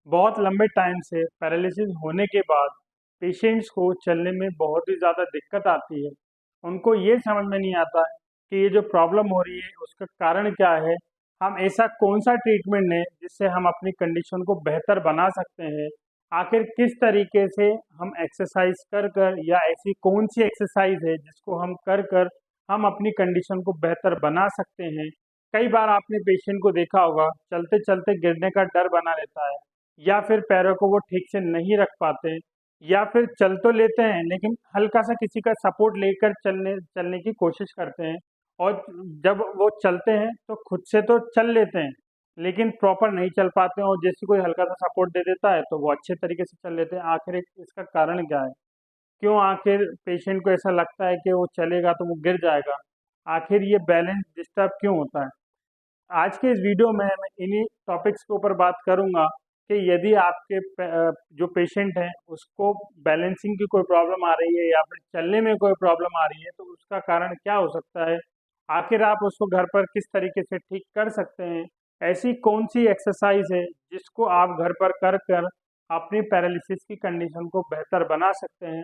बहुत लंबे टाइम से पैरालिसिस होने के बाद पेशेंट्स को चलने में बहुत ही ज़्यादा दिक्कत आती है। उनको ये समझ में नहीं आता है कि ये जो प्रॉब्लम हो रही है उसका कारण क्या है। हम ऐसा कौन-सा ट्रीटमेंट लें जिससे हम अपनी कंडीशन को बेहतर बना सकते हैं। आखिर किस तरीके से हम एक्सरसाइज़ कर या ऐसी कौन-सी एक्सरसाइज़ है जिसको हम कर हम अपनी कंडीशन को बेहतर बना सकते हैं। कई बार आपने पेशेंट को देखा होगा चलते-चलते गिरने का डर बना लेता है या फिर पैरों को वो ठीक से नहीं रख पाते या फिर चल तो लेते हैं लेकिन हल्का-सा किसी का सपोर्ट लेकर चलने चलने की कोशिश करते हैं और जब वो चलते हैं तो खुद से तो चल लेते हैं, लेकिन प्रॉपर नहीं चल पाते हैं और जैसे कोई हल्का-सा सपोर्ट दे देता है तो वो अच्छे तरीके से चल लेते हैं। आखिर इसका कारण क्या है? क्यों आखिर पेशेंट को ऐसा लगता है कि वो चलेगा तो वो गिर जाएगा? आखिर ये बैलेंस डिस्टर्ब क्यों होता है? आज के इस वीडियो में मैं इन्हीं टॉपिक्स के ऊपर बात करूंगा कि यदि आपके जो पेशेंट हैं उसको बैलेंसिंग की कोई प्रॉब्लम आ रही है या फिर चलने में कोई प्रॉब्लम आ रही है तो उसका कारण क्या हो सकता है। आखिर आप उसको घर पर किस तरीके से ठीक कर सकते हैं। ऐसी कौन सी एक्सरसाइज है जिसको आप घर पर कर अपनी पैरालिसिस की कंडीशन को बेहतर बना सकते हैं।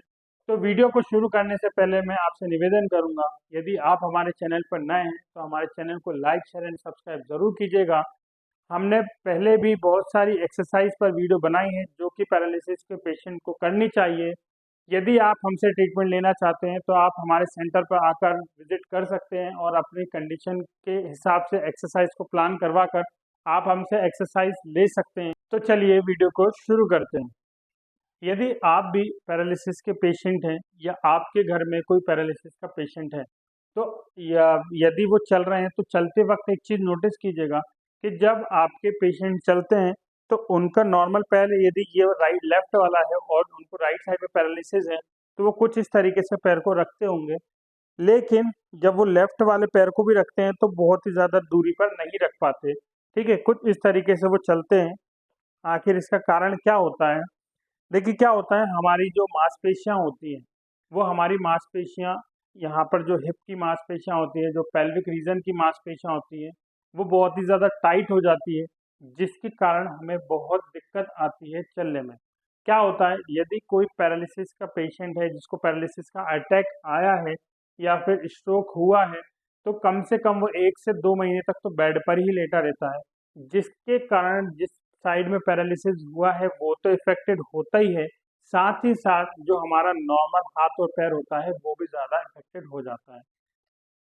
तो वीडियो को शुरू करने से पहले मैं आपसे निवेदन करूंगा, यदि आप हमारे चैनल पर नए हैं तो हमारे चैनल को लाइक शेयर एंड सब्सक्राइब ज़रूर कीजिएगा। हमने पहले भी बहुत सारी एक्सरसाइज पर वीडियो बनाई है जो कि पैरालिसिस के पेशेंट को करनी चाहिए। यदि आप हमसे ट्रीटमेंट लेना चाहते हैं तो आप हमारे सेंटर पर आकर विजिट कर सकते हैं और अपनी कंडीशन के हिसाब से एक्सरसाइज को प्लान करवा कर आप हमसे एक्सरसाइज ले सकते हैं। तो चलिए वीडियो को शुरू करते हैं। यदि आप भी पैरालिसिस के पेशेंट हैं या आपके घर में कोई पैरालिसिस का पेशेंट है तो या यदि वो चल रहे हैं तो चलते वक्त एक चीज़ नोटिस कीजिएगा कि जब आपके पेशेंट चलते हैं तो उनका नॉर्मल पैर यदि ये राइट लेफ्ट वाला है और उनको राइट साइड में पैरालिसिस है तो वो कुछ इस तरीके से पैर को रखते होंगे। लेकिन जब वो लेफ्ट वाले पैर को भी रखते हैं तो बहुत ही ज़्यादा दूरी पर नहीं रख पाते। ठीक है, कुछ इस तरीके से वो चलते हैं। आखिर इसका कारण क्या होता है? देखिए क्या होता है, हमारी जो मांसपेशियाँ होती हैं वो हमारी मांसपेशियाँ यहाँ पर जो हिप की मांसपेशियाँ होती है, जो पेल्विक रीजन की मांसपेशियाँ होती हैं वो बहुत ही ज़्यादा टाइट हो जाती है, जिसके कारण हमें बहुत दिक्कत आती है चलने में। क्या होता है, यदि कोई पैरालिसिस का पेशेंट है जिसको पैरालिसिस का अटैक आया है या फिर स्ट्रोक हुआ है तो कम से कम वो 1 से 2 महीने तक तो बेड पर ही लेटा रहता है, जिसके कारण जिस साइड में पैरालिसिस हुआ है वो तो इफेक्टेड होता ही है, साथ ही साथ जो हमारा नॉर्मल हाथ और पैर होता है वो भी ज़्यादा इफेक्टेड हो जाता है।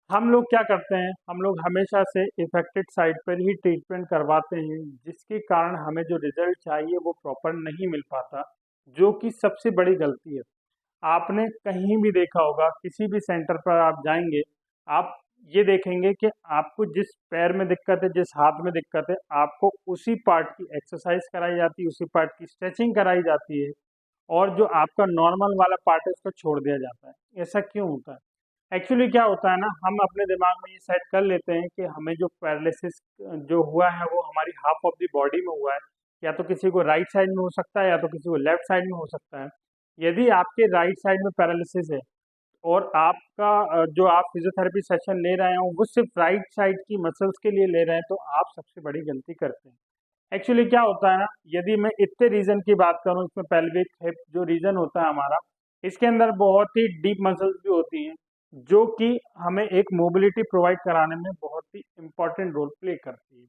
हम लोग क्या करते हैं, हम लोग हमेशा से इफेक्टेड साइड पर ही ट्रीटमेंट करवाते हैं, जिसके कारण हमें जो रिजल्ट चाहिए वो प्रॉपर नहीं मिल पाता, जो कि सबसे बड़ी गलती है। आपने कहीं भी देखा होगा, किसी भी सेंटर पर आप जाएंगे, आप ये देखेंगे कि आपको जिस पैर में दिक्कत है, जिस हाथ में दिक्कत है, आपको उसी पार्ट की एक्सरसाइज कराई जाती है, उसी पार्ट की स्ट्रेचिंग कराई जाती है और जो आपका नॉर्मल वाला पार्ट है उसको छोड़ दिया जाता है। ऐसा क्यों होता है? एक्चुअली क्या होता है ना, हम अपने दिमाग में ये सेट कर लेते हैं कि हमें जो पैरालिसिस जो हुआ है वो हमारी हाफ ऑफ द बॉडी में हुआ है, या तो किसी को राइट साइड में हो सकता है या तो किसी को लेफ्ट साइड में हो सकता है। यदि आपके राइट साइड में पैरालिसिस है और आपका जो आप फिजियोथेरेपी सेशन ले रहे हो वो सिर्फ राइट साइड की मसल्स के लिए ले रहे हैं तो आप सबसे बड़ी गलती करते हैं। एक्चुअली क्या होता है ना, यदि मैं इतने रीजन की बात करूं, इसमें पेल्विक हिप जो रीजन होता है हमारा, इसके अंदर बहुत ही डीप मसल्स भी होती हैं जो कि हमें एक मोबिलिटी प्रोवाइड कराने में बहुत ही इम्पोर्टेंट रोल प्ले करती है।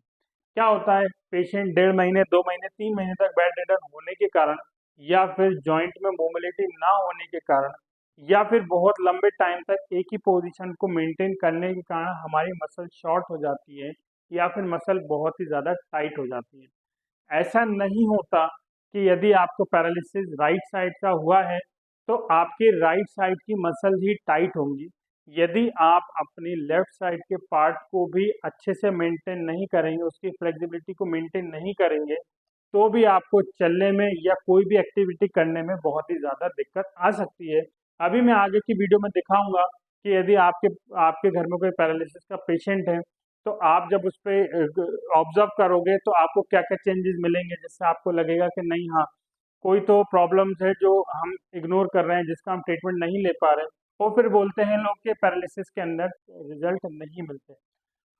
क्या होता है, पेशेंट 1.5 महीने 2 महीने 3 महीने तक बेड रिडन होने के कारण या फिर जॉइंट में मोबिलिटी ना होने के कारण या फिर बहुत लंबे टाइम तक एक ही पोजीशन को मेंटेन करने के कारण हमारी मसल शॉर्ट हो जाती है या फिर मसल बहुत ही ज़्यादा टाइट हो जाती है। ऐसा नहीं होता कि यदि आपको पैरालिसिस राइट साइड का हुआ है तो आपके राइट साइड की मसल ही टाइट होंगी। यदि आप अपनी लेफ्ट साइड के पार्ट को भी अच्छे से मेंटेन नहीं करेंगे, उसकी फ्लेक्सिबिलिटी को मेंटेन नहीं करेंगे, तो भी आपको चलने में या कोई भी एक्टिविटी करने में बहुत ही ज़्यादा दिक्कत आ सकती है। अभी मैं आगे की वीडियो में दिखाऊंगा कि यदि आपके आपके घर में कोई पैरालिसिस का पेशेंट है तो आप जब उस पर ऑब्जर्व करोगे तो आपको क्या क्या चेंजेस मिलेंगे, जिससे आपको लगेगा कि नहीं, हाँ, कोई तो प्रॉब्लम्स है जो हम इग्नोर कर रहे हैं, जिसका हम ट्रीटमेंट नहीं ले पा रहे हैं और फिर बोलते हैं लोग कि पैरालिसिस के अंदर रिजल्ट नहीं मिलते।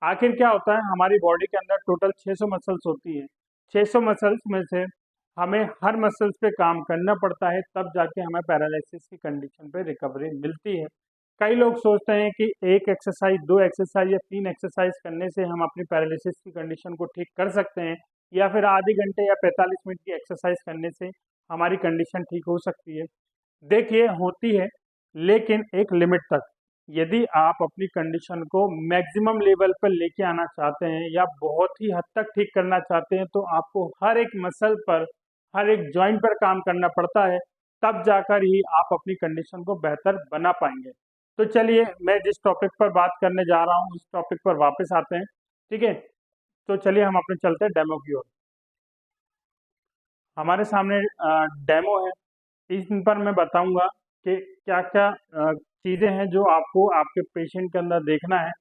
आखिर क्या होता है, हमारी बॉडी के अंदर टोटल 600 मसल्स होती हैं। 600 मसल्स में से हमें हर मसल्स पे काम करना पड़ता है, तब जाके हमें पैरालिसिस की कंडीशन पे रिकवरी मिलती है। कई लोग सोचते हैं कि एक एक्सरसाइज, दो एक्सरसाइज या तीन एक्सरसाइज करने से हम अपनी पैरालिसिस की कंडीशन को ठीक कर सकते हैं, या फिर आधे घंटे या 45 मिनट की एक्सरसाइज करने से हमारी कंडीशन ठीक हो सकती है। देखिए, होती है, लेकिन एक लिमिट तक। यदि आप अपनी कंडीशन को मैक्सिमम लेवल पर लेके आना चाहते हैं या बहुत ही हद तक ठीक करना चाहते हैं, तो आपको हर एक मसल पर, हर एक जॉइंट पर काम करना पड़ता है, तब जाकर ही आप अपनी कंडीशन को बेहतर बना पाएंगे। तो चलिए, मैं जिस टॉपिक पर बात करने जा रहा हूँ उस टॉपिक पर वापस आते हैं। ठीक है, तो चलिए हम अपने चलते हैं डेमो की ओर। हमारे सामने डेमो है। इन पर मैं बताऊंगा कि क्या क्या चीज़ें हैं जो आपको आपके पेशेंट के अंदर देखना है।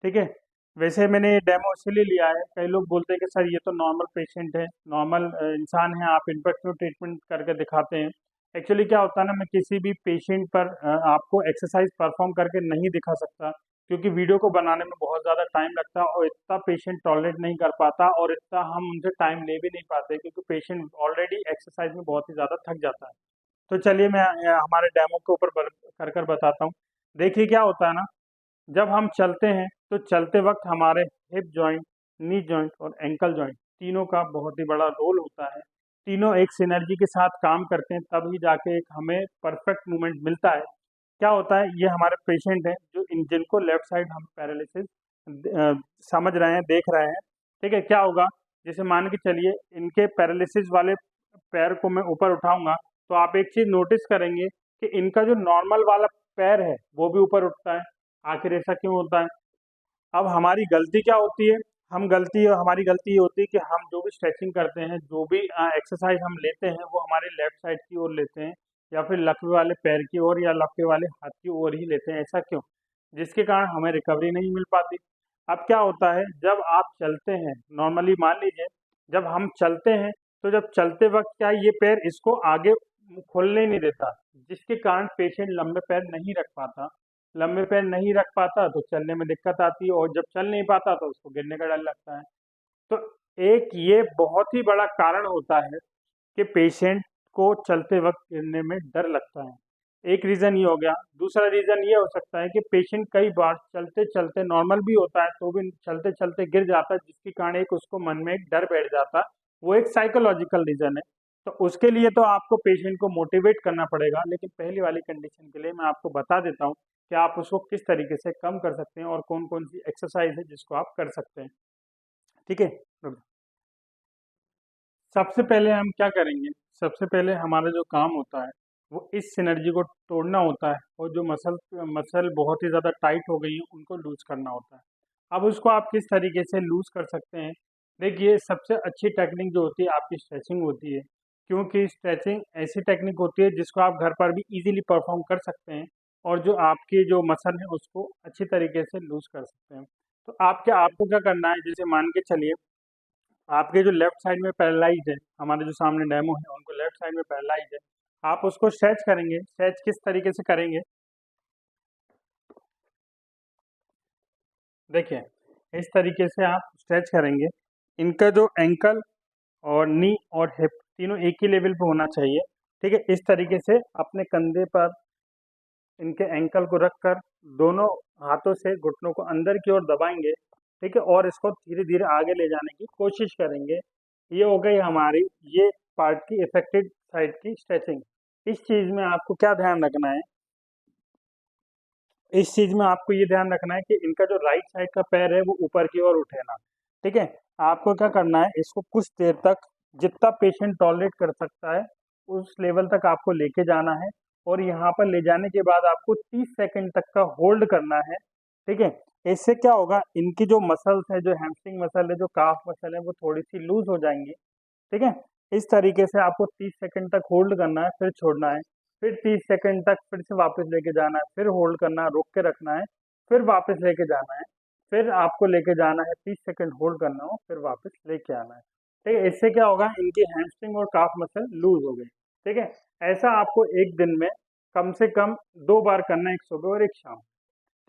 ठीक है, वैसे मैंने ये डेमो इसलिए लिया है, कई लोग बोलते हैं कि सर ये तो नॉर्मल पेशेंट है, नॉर्मल इंसान है, आप इन पर क्यों ट्रीटमेंट करके दिखाते हैं। एक्चुअली क्या होता है ना, मैं किसी भी पेशेंट पर आपको एक्सरसाइज परफॉर्म करके नहीं दिखा सकता, क्योंकि वीडियो को बनाने में बहुत ज़्यादा टाइम लगता है और इतना पेशेंट टॉलरेट नहीं कर पाता और इतना हम उनसे टाइम ले भी नहीं पाते, क्योंकि पेशेंट ऑलरेडी एक्सरसाइज में बहुत ही ज़्यादा थक जाता है। तो चलिए मैं हमारे डेमो के ऊपर कर कर बताता हूँ। देखिए क्या होता है ना, जब हम चलते हैं तो चलते वक्त हमारे हिप जॉइंट, नी जॉइंट और एंकल जॉइंट तीनों का बहुत ही बड़ा रोल होता है। तीनों एक सिनर्जी के साथ काम करते हैं, तब ही जाके एक हमें परफेक्ट मूवमेंट मिलता है। क्या होता है, ये हमारे पेशेंट हैं जो जिनको लेफ्ट साइड हम पैरालिसिस समझ रहे हैं, देख रहे हैं। ठीक है, क्या होगा, जैसे मान के चलिए इनके पैरालिसिस वाले पैर को मैं ऊपर उठाऊंगा, तो आप एक चीज नोटिस करेंगे कि इनका जो नॉर्मल वाला पैर है वो भी ऊपर उठता है। आखिर ऐसा क्यों होता है? अब हमारी गलती क्या होती है? हमारी गलती ये होती है कि हम जो भी स्ट्रेचिंग करते हैं, जो भी एक्सरसाइज हम लेते हैं, वो हमारे लेफ्ट साइड की ओर लेते हैं, या फिर लकवे वाले पैर की ओर या लकवे वाले हाथ की ओर ही लेते हैं। ऐसा क्यों? जिसके कारण हमें रिकवरी नहीं मिल पाती। अब क्या होता है, जब आप चलते हैं, नॉर्मली मान लीजिए जब हम चलते हैं, तो जब चलते वक्त क्या है, ये पैर इसको आगे खोलने ही नहीं देता, जिसके कारण पेशेंट लंबे पैर नहीं रख पाता। लंबे पैर नहीं रख पाता तो चलने में दिक्कत आती है, और जब चल नहीं पाता तो उसको गिरने का डर लगता है। तो एक ये बहुत ही बड़ा कारण होता है कि पेशेंट को चलते वक्त गिरने में डर लगता है। एक रीज़न ये हो गया। दूसरा रीज़न ये हो सकता है कि पेशेंट कई बार चलते चलते, नॉर्मल भी होता है तो भी चलते चलते गिर जाता है, जिसके कारण एक उसको मन में एक डर बैठ जाता है। वो एक साइकोलॉजिकल रीज़न है। तो उसके लिए तो आपको पेशेंट को मोटिवेट करना पड़ेगा, लेकिन पहली वाली कंडीशन के लिए मैं आपको बता देता हूँ कि आप उसको किस तरीके से कम कर सकते हैं और कौन कौन सी एक्सरसाइज है जिसको आप कर सकते हैं। ठीक है, सबसे पहले हम क्या करेंगे, सबसे पहले हमारा जो काम होता है वो इस सिनर्जी को तोड़ना होता है, और जो मसल मसल बहुत ही ज़्यादा टाइट हो गई है उनको लूज करना होता है। अब उसको आप किस तरीके से लूज कर सकते हैं? देखिए, सबसे अच्छी टेक्निक जो होती है आपकी स्ट्रेचिंग होती है, क्योंकि स्ट्रेचिंग ऐसी टेक्निक होती है जिसको आप घर पर भी इजीली परफॉर्म कर सकते हैं, और जो आपकी जो मसल है उसको अच्छी तरीके से लूज कर सकते हैं। तो आपको क्या करना है, जैसे मान के चलिए आपके जो लेफ्ट साइड में पैरालाइज्ड है, हमारे जो सामने डेमो है उनको लेफ्ट साइड में पैरालाइज्ड है, आप उसको स्ट्रेच करेंगे। स्ट्रेच किस तरीके से करेंगे? देखिए, इस तरीके से आप स्ट्रेच करेंगे। इनका जो एंकल और नी और हिप तीनों एक ही लेवल पे होना चाहिए। ठीक है, इस तरीके से अपने कंधे पर इनके एंकल को रखकर दोनों हाथों से घुटनों को अंदर की ओर दबाएंगे। ठीक है, और इसको धीरे धीरे आगे ले जाने की कोशिश करेंगे। ये हो गई हमारी ये पार्ट की इफेक्टेड साइड की स्ट्रेचिंग। इस चीज़ में आपको क्या ध्यान रखना है, इस चीज़ में आपको ये ध्यान रखना है कि इनका जो राइट साइड का पैर है वो ऊपर की ओर उठे ना। ठीक है, आपको क्या करना है, इसको कुछ देर तक जितना पेशेंट टॉलरेट कर सकता है उस लेवल तक आपको लेके जाना है, और यहाँ पर ले जाने के बाद आपको 30 सेकंड तक का होल्ड करना है। ठीक है, इससे क्या होगा, इनकी जो मसल्स है, जो हैमस्ट्रिंग मसल है, जो काफ मसल है, वो थोड़ी सी लूज हो जाएंगी। ठीक है, इस तरीके से आपको 30 सेकंड तक होल्ड करना है, फिर छोड़ना है। फिर 30 सेकंड तक फिर से वापस लेके जाना है, फिर होल्ड करना है, रोक के रखना है, फिर वापस लेके जाना है, फिर आपको लेके जाना है, 30 सेकंड होल्ड करना हो, फिर वापस लेके आना है। ठीक है, इससे क्या होगा, इनकी हैमस्ट्रिंग और काफ मसल लूज हो गई। ठीक है, ऐसा आपको एक दिन में कम से कम 2 बार करना है, एक सुबह और एक शाम।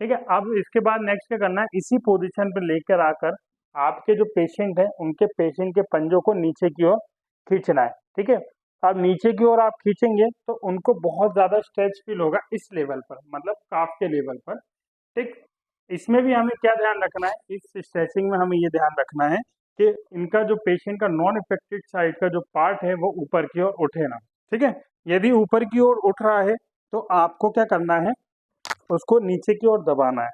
ठीक है, अब इसके बाद नेक्स्ट क्या करना है, इसी पोजीशन पे लेकर आकर आपके जो पेशेंट है उनके पेशेंट के पंजों को नीचे की ओर खींचना है। ठीक है। अब नीचे की ओर आप खींचेंगे तो उनको बहुत ज़्यादा स्ट्रेच फील होगा इस लेवल पर, मतलब काफ के लेवल पर। ठीक। इसमें भी हमें क्या ध्यान रखना है, इस स्ट्रेचिंग में हमें ये ध्यान रखना है कि इनका जो पेशेंट का नॉन इफेक्टेड साइड का जो पार्ट है वो ऊपर की ओर उठे ना। ठीक है। यदि ऊपर की ओर उठ रहा है तो आपको क्या करना है, उसको नीचे की ओर दबाना है।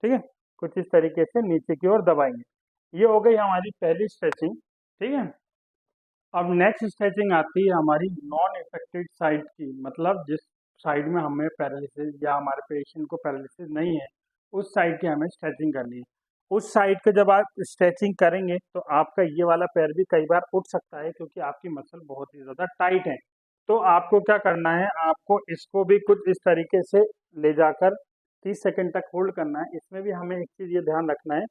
ठीक है। कुछ इस तरीके से नीचे की ओर दबाएंगे। ये हो गई हमारी पहली स्ट्रेचिंग। ठीक है। अब नेक्स्ट स्ट्रेचिंग आती है हमारी नॉन इफेक्टेड साइड की, मतलब जिस साइड में हमें पैरालिसिस या हमारे पेशेंट को पैरालिसिस नहीं है उस साइड की हमें स्ट्रेचिंग करनी है। उस साइड के जब आप स्ट्रेचिंग करेंगे तो आपका ये वाला पैर भी कई बार उठ सकता है क्योंकि आपकी मसल बहुत ही ज़्यादा टाइट है। तो आपको क्या करना है, आपको इसको भी कुछ इस तरीके से ले जाकर 30 सेकंड तक होल्ड करना है। इसमें भी हमें एक चीज़ ये ध्यान रखना है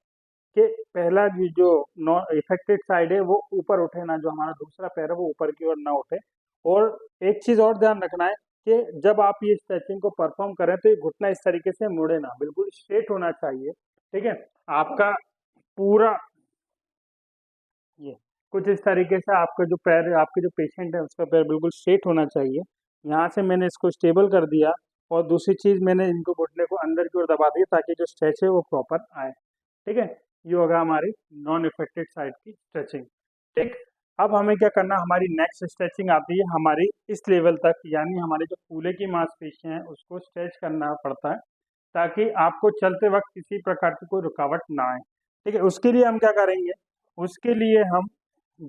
कि पहला जो नॉन इफेक्टेड साइड है वो ऊपर उठे ना, जो हमारा दूसरा पैर है वो ऊपर की ओर ना उठे। और एक चीज़ और ध्यान रखना है कि जब आप ये स्ट्रेचिंग को परफॉर्म करें तो ये घुटना इस तरीके से मुड़े ना, बिल्कुल स्ट्रेट होना चाहिए। ठीक है। आपका पूरा ये कुछ इस तरीके से आपका जो पैर, आपके जो पेशेंट है उसका पैर बिल्कुल स्ट्रेट होना चाहिए। यहाँ से मैंने इसको स्टेबल कर दिया और दूसरी चीज़ मैंने इनको घुटने को अंदर की ओर दबा दिया ताकि जो स्ट्रेच है वो प्रॉपर आए। ठीक है। ये होगा हमारी नॉन इफेक्टेड साइड की स्ट्रेचिंग। ठीक। अब हमें क्या करना, हमारी नेक्स्ट स्ट्रेचिंग आती है हमारी इस लेवल तक, यानी हमारे जो कूल्हे की मांसपेशियां हैं उसको स्ट्रेच करना पड़ता है ताकि आपको चलते वक्त किसी प्रकार की कोई रुकावट ना आए। ठीक है। उसके लिए हम क्या करेंगे, उसके लिए हम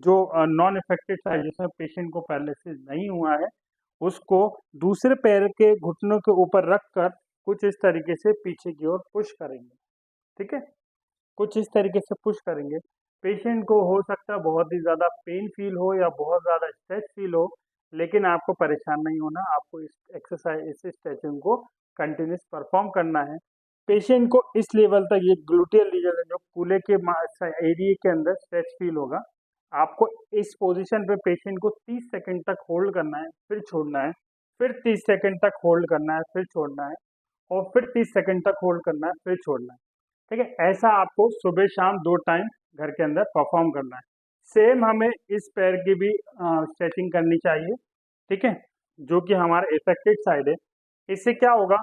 जो नॉन इफेक्टेड साइड जिसमें पेशेंट को पैरालिसिस नहीं हुआ है उसको दूसरे पैर के घुटनों के ऊपर रखकर कुछ इस तरीके से पीछे की ओर पुश करेंगे। ठीक है। कुछ इस तरीके से पुश करेंगे। पेशेंट को हो सकता है बहुत ही ज़्यादा पेन फील हो या बहुत ज़्यादा स्ट्रेच फील हो, लेकिन आपको परेशान नहीं होना। आपको इस एक्सरसाइज, इस स्ट्रेचिंग को कंटिन्यूस परफॉर्म करना है। पेशेंट को इस लेवल तक, ये ग्लूटियल रीजन है जो कूल्हे के एरिया के अंदर स्ट्रेच फील होगा। आपको इस पोजीशन पे पेशेंट को 30 सेकंड तक होल्ड करना है, फिर छोड़ना है, फिर 30 सेकंड तक होल्ड करना है, फिर छोड़ना है, और फिर 30 सेकंड तक होल्ड करना है, फिर छोड़ना है। ठीक है। ऐसा आपको सुबह शाम 2 टाइम घर के अंदर परफॉर्म करना है। सेम हमें इस पैर की भी स्ट्रेचिंग करनी चाहिए। ठीक है। जो कि हमारा इफेक्टेड साइड है। इससे क्या होगा,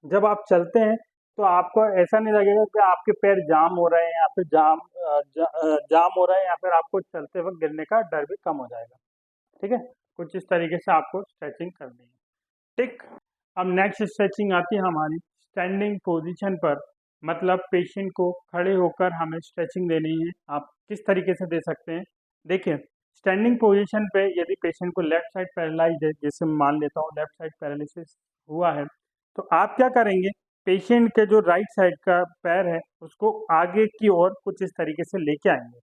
जब आप चलते हैं तो आपको ऐसा नहीं लगेगा कि आपके पैर जाम हो रहे हैं या फिर जाम हो रहे हैं, या फिर आपको चलते वक्त गिरने का डर भी कम हो जाएगा। ठीक है। कुछ इस तरीके से आपको स्ट्रेचिंग करनी है। ठीक। अब नेक्स्ट स्ट्रेचिंग आती है हमारी स्टैंडिंग पोजीशन पर, मतलब पेशेंट को खड़े होकर हमें स्ट्रेचिंग देनी है। आप किस तरीके से दे सकते हैं, देखिए स्टैंडिंग पोजीशन पे यदि पेशेंट को लेफ्ट साइड पैरालाइज है, जैसे मान लेता हूँ लेफ्ट साइड पैरालिसिस हुआ है, तो आप क्या करेंगे, पेशेंट के जो राइट साइड का पैर है उसको आगे की ओर कुछ इस तरीके से लेके आएंगे।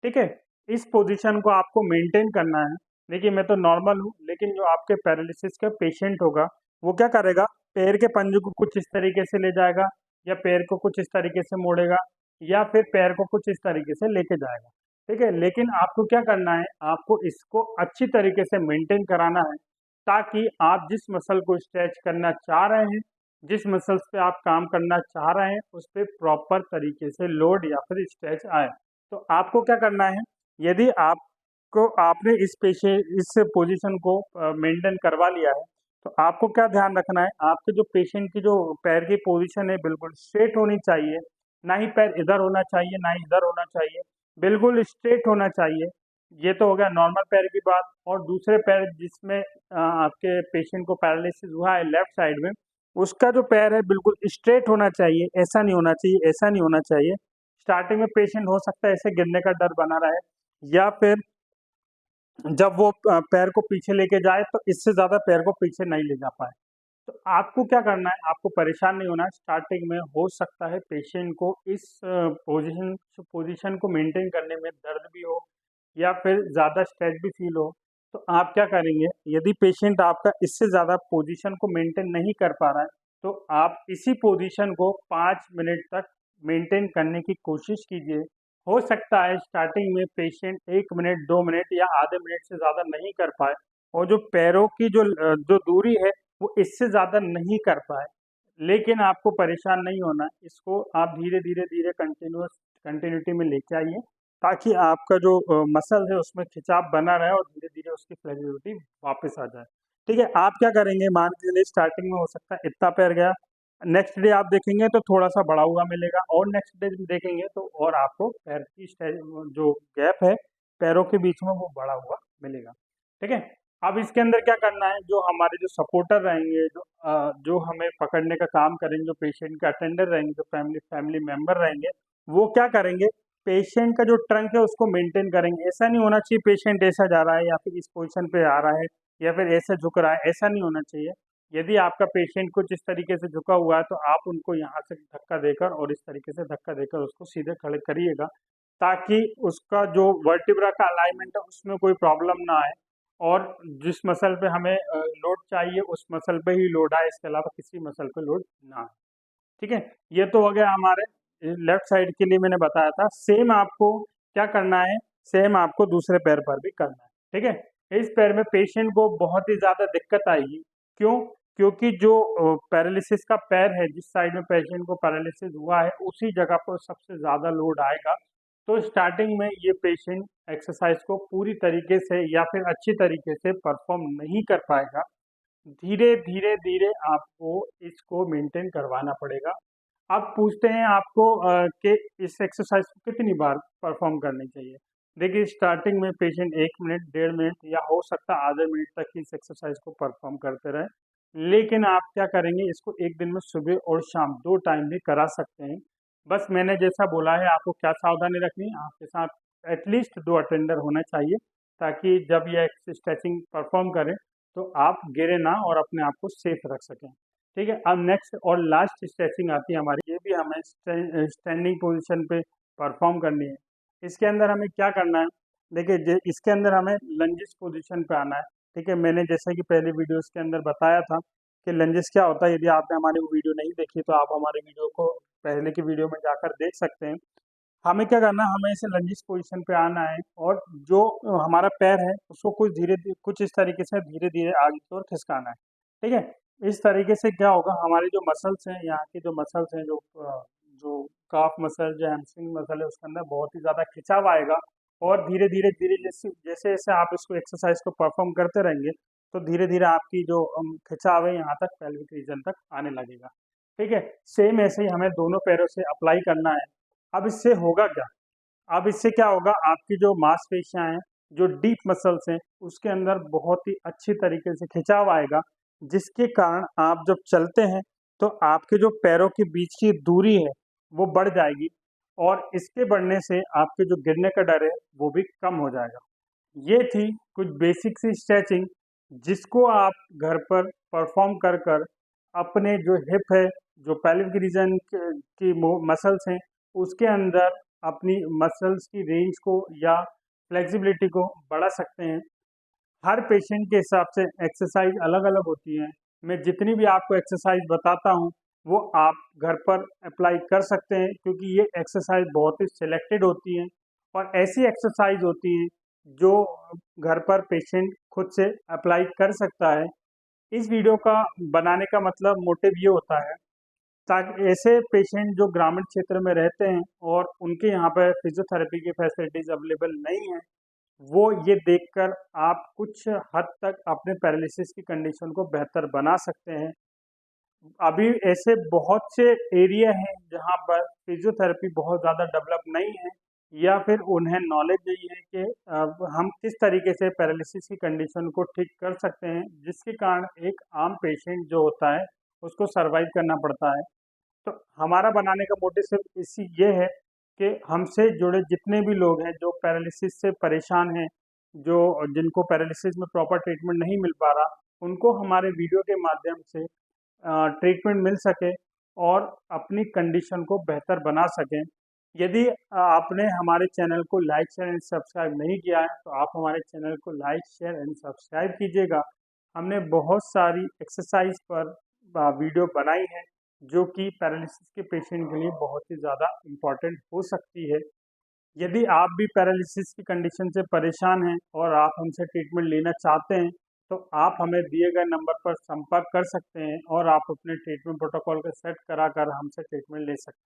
ठीक है। इस पोजीशन को आपको मेंटेन करना है। देखिए मैं तो नॉर्मल हूँ, लेकिन जो आपके पैरालिसिस का पेशेंट होगा वो क्या करेगा, पैर के पंजे को कुछ इस तरीके से ले जाएगा, या पैर को कुछ इस तरीके से मोड़ेगा, या फिर पैर को कुछ इस तरीके से लेके जाएगा। ठीक है। लेकिन आपको क्या करना है, आपको इसको अच्छी तरीके से मेंटेन कराना है ताकि आप जिस मसल को स्ट्रेच करना चाह रहे हैं, जिस मसल्स पे आप काम करना चाह रहे हैं उस पर प्रॉपर तरीके से लोड या फिर स्ट्रेच आए। तो आपको क्या करना है, यदि आपको आपने इस पोजीशन को मेंटेन करवा लिया है तो आपको क्या ध्यान रखना है, आपके जो पेशेंट की जो पैर की पोजीशन है बिल्कुल स्ट्रेट होनी चाहिए। ना ही पैर इधर होना चाहिए ना ही इधर होना चाहिए, बिल्कुल स्ट्रेट होना चाहिए। ये तो हो गया नॉर्मल पैर की बात। और दूसरे पैर जिसमें आपके पेशेंट को पैरालिसिस हुआ है लेफ्ट साइड में, उसका जो पैर है बिल्कुल स्ट्रेट होना चाहिए, ऐसा नहीं होना चाहिए, ऐसा नहीं होना चाहिए। स्टार्टिंग में पेशेंट हो सकता है ऐसे गिरने का डर बना रहे, या फिर जब वो पैर को पीछे लेके जाए तो इससे ज़्यादा पैर को पीछे नहीं ले जा पाए। तो आपको क्या करना है, आपको परेशान नहीं होना है। स्टार्टिंग में हो सकता है पेशेंट को इस पोजीशन को मेंटेन करने में दर्द भी हो या फिर ज़्यादा स्ट्रेच भी फील हो। तो आप क्या करेंगे, यदि पेशेंट आपका इससे ज़्यादा पोजीशन को मेंटेन नहीं कर पा रहा है तो आप इसी पोजीशन को 5 मिनट तक मेंटेन करने की कोशिश कीजिए। हो सकता है स्टार्टिंग में पेशेंट 1 मिनट 2 मिनट या आधे मिनट से ज़्यादा नहीं कर पाए, और जो पैरों की जो दूरी है वो इससे ज़्यादा नहीं कर पाए, लेकिन आपको परेशान नहीं होना। इसको आप धीरे धीरे धीरे कंटिन्यूटी में लेके आइए। ताकि आपका जो मसल है उसमें खिंचाव बना रहे और धीरे-धीरे उसकी फ्लेक्सिबिलिटी वापस आ जाए। ठीक है, आप क्या करेंगे, मान के चलिए स्टार्टिंग में हो सकता है इतना पैर गया, नेक्स्ट डे आप देखेंगे तो थोड़ा-सा बढ़ा हुआ मिलेगा और नेक्स्ट डे देखेंगे तो और आपको पैर की जो गैप है, पैरों के बीच में वो बढ़ा हुआ मिलेगा। ठीक है? अब इसके अंदर क्या करना है, जो हमारे जो सपोर्टर रहेंगे, जो हमें पकड़ने का काम करेंगे, जो पेशेंट के अटेंडर रहेंगे, जो फैमिली फैमिली मेंबर रहेंगे, वो क्या करेंगे, पेशेंट का जो ट्रंक है उसको मेंटेन करेंगे। ऐसा नहीं होना चाहिए पेशेंट ऐसा जा रहा है या फिर इस पोजीशन पे आ रहा है या फिर ऐसे झुक रहा है, ऐसा नहीं होना चाहिए। यदि आपका पेशेंट कुछ इस तरीके से झुका हुआ है तो आप उनको यहाँ से धक्का देकर और इस तरीके से धक्का देकर उसको सीधे खड़े करिएगा, ताकि उसका जो वर्टिब्रा का अलाइनमेंट है उसमें कोई प्रॉब्लम ना आए और जिस मसल पे हमें लोड चाहिए उस मसल पे ही लोड आए, इसके अलावा किसी मसल पे लोड ना आए। ठीक है, ये तो हो गया हमारे लेफ्ट साइड के लिए मैंने बताया था। सेम आपको क्या करना है, सेम आपको दूसरे पैर पर भी करना है। ठीक है, इस पैर में पेशेंट को बहुत ही ज़्यादा दिक्कत आएगी। क्यों? क्योंकि जो पैरालिसिस का पैर है, जिस साइड में पेशेंट को पैरालिसिस हुआ है उसी जगह पर सबसे ज़्यादा लोड आएगा। तो स्टार्टिंग में ये पेशेंट एक्सरसाइज को पूरी तरीके से या फिर अच्छी तरीके से परफॉर्म नहीं कर पाएगा। धीरे धीरे धीरे आपको इसको मेंटेन करवाना पड़ेगा। अब पूछते हैं आपको कि इस एक्सरसाइज को कितनी बार परफॉर्म करनी चाहिए। देखिए, स्टार्टिंग में पेशेंट 1 मिनट, 1.5 मिनट या हो सकता है आधे मिनट तक ही इस एक्सरसाइज को परफॉर्म करते रहे, लेकिन आप क्या करेंगे, इसको एक दिन में सुबह और शाम 2 टाइम भी करा सकते हैं। बस मैंने जैसा बोला है, आपको क्या सावधानी रखनी है, आपके साथ एटलीस्ट 2 अटेंडर होना चाहिए, ताकि जब यह स्ट्रेचिंग परफॉर्म करें तो आप गिरे ना और अपने आप को सेफ रख सकें। ठीक है, अब नेक्स्ट और लास्ट स्ट्रेचिंग आती है हमारी, ये भी हमें स्टैंडिंग पोजीशन पे परफॉर्म करनी है। इसके अंदर हमें क्या करना है, देखिए इसके अंदर हमें लंजिस पोजीशन पे आना है। ठीक है, मैंने जैसे कि पहले वीडियोस के अंदर बताया था कि लंजिस क्या होता है। यदि आपने हमारी वो वीडियो नहीं देखी तो आप हमारे वीडियो को पहले की वीडियो में जाकर देख सकते हैं। हमें क्या करना है, हमें इसे लंजिस पोजीशन पे आना है और जो हमारा पैर है उसको कुछ इस तरीके से धीरे धीरे आगे की ओर खिसकाना है। ठीक है, इस तरीके से क्या होगा, हमारी जो मसल्स हैं, यहाँ की जो मसल्स हैं, जो काफ मसल, जो हैमस्ट्रिंग मसल है, उसके अंदर बहुत ही ज़्यादा खिंचाव आएगा और धीरे धीरे धीरे जैसे जैसे जैसे आप इसको एक्सरसाइज को परफॉर्म करते रहेंगे तो धीरे धीरे आपकी जो खिंचाव है यहाँ तक पेल्विक रीजन तक आने लगेगा। ठीक है, सेम ऐसे ही हमें दोनों पैरों से अप्लाई करना है। अब इससे होगा क्या, अब इससे क्या होगा, आपकी जो मांसपेशियां हैं, जो डीप मसल्स हैं, उसके अंदर बहुत ही अच्छी तरीके से खिंचाव आएगा, जिसके कारण आप जब चलते हैं तो आपके जो पैरों के बीच की दूरी है वो बढ़ जाएगी और इसके बढ़ने से आपके जो गिरने का डर है वो भी कम हो जाएगा। ये थी कुछ बेसिक सी स्ट्रेचिंग, जिसको आप घर पर परफॉर्म कर कर अपने जो हिप है, जो पेल्विक रीजन की मसल्स हैं, उसके अंदर अपनी मसल्स की रेंज को या फ्लेक्सिबिलिटी को बढ़ा सकते हैं। हर पेशेंट के हिसाब से एक्सरसाइज अलग अलग होती है। मैं जितनी भी आपको एक्सरसाइज बताता हूँ वो आप घर पर अप्लाई कर सकते हैं, क्योंकि ये एक्सरसाइज बहुत ही सिलेक्टेड होती हैं और ऐसी एक्सरसाइज होती हैं जो घर पर पेशेंट खुद से अप्लाई कर सकता है। इस वीडियो का बनाने का मतलब मोटिव ये होता है, ताकि ऐसे पेशेंट जो ग्रामीण क्षेत्र में रहते हैं और उनके यहाँ पर फिजियोथेरेपी की फैसिलिटीज़ अवेलेबल नहीं है, वो ये देखकर आप कुछ हद तक अपने पैरालिसिस की कंडीशन को बेहतर बना सकते हैं। अभी ऐसे बहुत से एरिया हैं जहाँ पर फिजियोथेरेपी बहुत ज़्यादा डेवलप नहीं है या फिर उन्हें नॉलेज नहीं है कि हम किस तरीके से पैरालिसिस की कंडीशन को ठीक कर सकते हैं, जिसके कारण एक आम पेशेंट जो होता है उसको सरवाइव करना पड़ता है। तो हमारा बनाने का मोटिव सिर्फ इसी ये है कि हमसे जुड़े जितने भी लोग हैं जो पैरालिसिस से परेशान हैं, जो जिनको पैरालिसिस में प्रॉपर ट्रीटमेंट नहीं मिल पा रहा, उनको हमारे वीडियो के माध्यम से ट्रीटमेंट मिल सके और अपनी कंडीशन को बेहतर बना सकें। यदि आपने हमारे चैनल को लाइक शेयर एंड सब्सक्राइब नहीं किया है तो आप हमारे चैनल को लाइक शेयर एंड सब्सक्राइब कीजिएगा। हमने बहुत सारी एक्सरसाइज पर वीडियो बनाई है जो कि पैरालिसिस के पेशेंट के लिए बहुत ही ज़्यादा इम्पॉर्टेंट हो सकती है। यदि आप भी पैरालिसिस की कंडीशन से परेशान हैं और आप हमसे ट्रीटमेंट लेना चाहते हैं तो आप हमें दिए गए नंबर पर संपर्क कर सकते हैं और आप अपने ट्रीटमेंट प्रोटोकॉल को सेट करा कर हमसे ट्रीटमेंट ले सकते हैं।